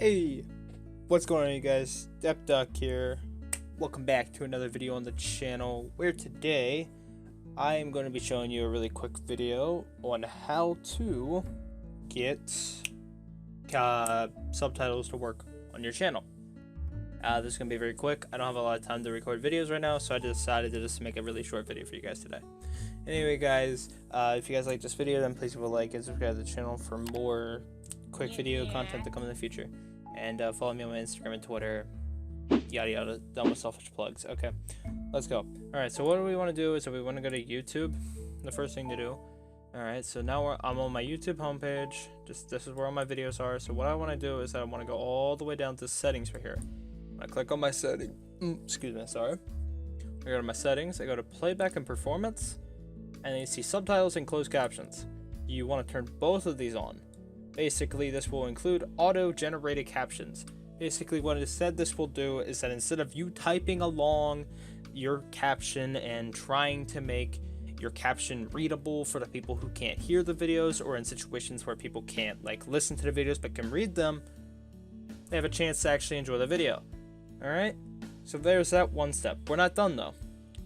Hey, what's going on, you guys? DepDoc here. Welcome back to another video on the channel, where today I am going to be showing you a really quick video on how to get subtitles to work on your channel. This is going to be very quick. I don't have a lot of time to record videos right now, so I decided to just make a really short video for you guys today. Anyway, guys, if you guys like this video, then please leave a like and subscribe to the channel for more quick video content to come in the future. And follow me on my Instagram and Twitter, yada yada, done with selfish plugs. Okay, let's go. Alright, so what we want to do is we want to go to YouTube, the first thing to do. Alright, so now I'm on my YouTube homepage. This is where all my videos are. So what I want to do is I want to go all the way down to settings right here. I click on my setting, excuse me, sorry. I go to my settings, I go to playback and performance, and then you see subtitles and closed captions. You want to turn both of these on. Basically, this will include auto-generated captions. Basically, what it said this will do is that instead of you typing along your caption and trying to make your caption readable for the people who can't hear the videos, or in situations where people can't listen to the videos but can read them, they have a chance to actually enjoy the video. Alright, so there's that one step. We're not done though.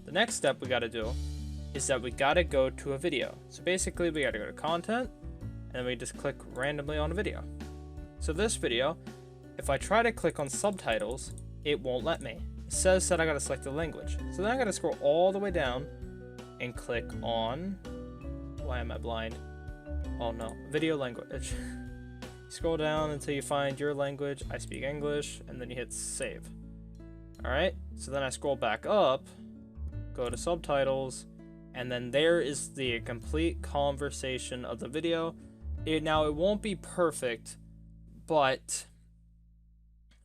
The next step we gotta do is that we gotta go to a video. So basically, we gotta go to content, and we just click randomly on a video. So this video, if I try to click on subtitles, it won't let me. It says that I gotta select the language. So then I gotta scroll all the way down and click on, why am I blind? Oh no, video language. Scroll down until you find your language. I speak English, and then you hit save. Alright, so then I scroll back up, go to subtitles, and then there is the complete conversation of the video. Now it won't be perfect, but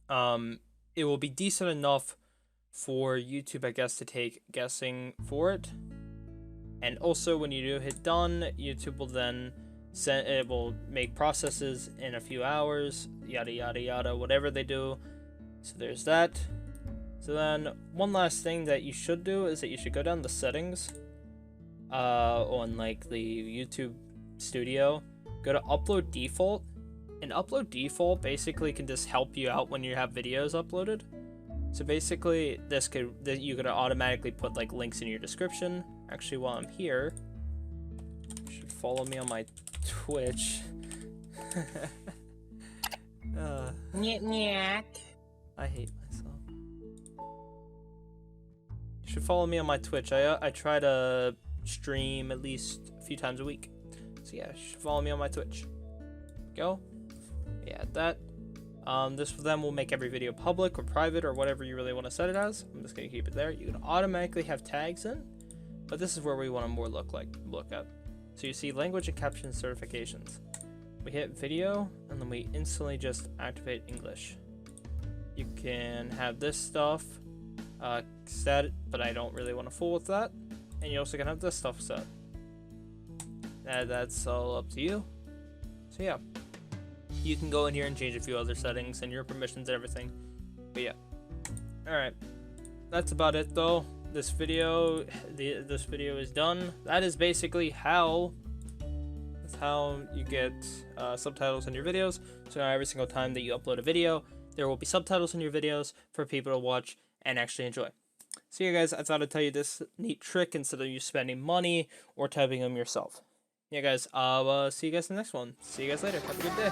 it will be decent enough for YouTube, I guess, to take guessing for it. And also, when you do hit done, YouTube will then it will make processes in a few hours, yada yada yada, whatever they do. So there's that. So then one last thing that you should do is that you should go down to settings on the YouTube Studio. Go to upload default, and upload default basically can just help you out when you have videos uploaded. So basically, you could automatically put links in your description. Actually, while I'm here, you should follow me on my Twitch. I hate myself. You should follow me on my Twitch. I try to stream at least a few times a week. So yeah, you should follow me on my Twitch. Go. Yeah, that. This then will make every video public or private or whatever you really want to set it as. I'm just gonna keep it there. You can automatically have tags in, but this is where we want to more look at. So you see language and caption certifications. We hit video, and then we instantly just activate English. You can have this stuff set, but I don't really want to fool with that. And you also can have this stuff set. That's all up to you. So yeah, you can go in here and change a few other settings and your permissions and everything. But yeah, all right, that's about it though. This video is done. That is basically how you get subtitles in your videos. So now every single time that you upload a video, there will be subtitles in your videos for people to watch and actually enjoy. So yeah, guys, I thought I'd tell you this neat trick instead of you spending money or typing them yourself. Yeah, guys, I'll see you guys in the next one. See you guys later. Have a good day.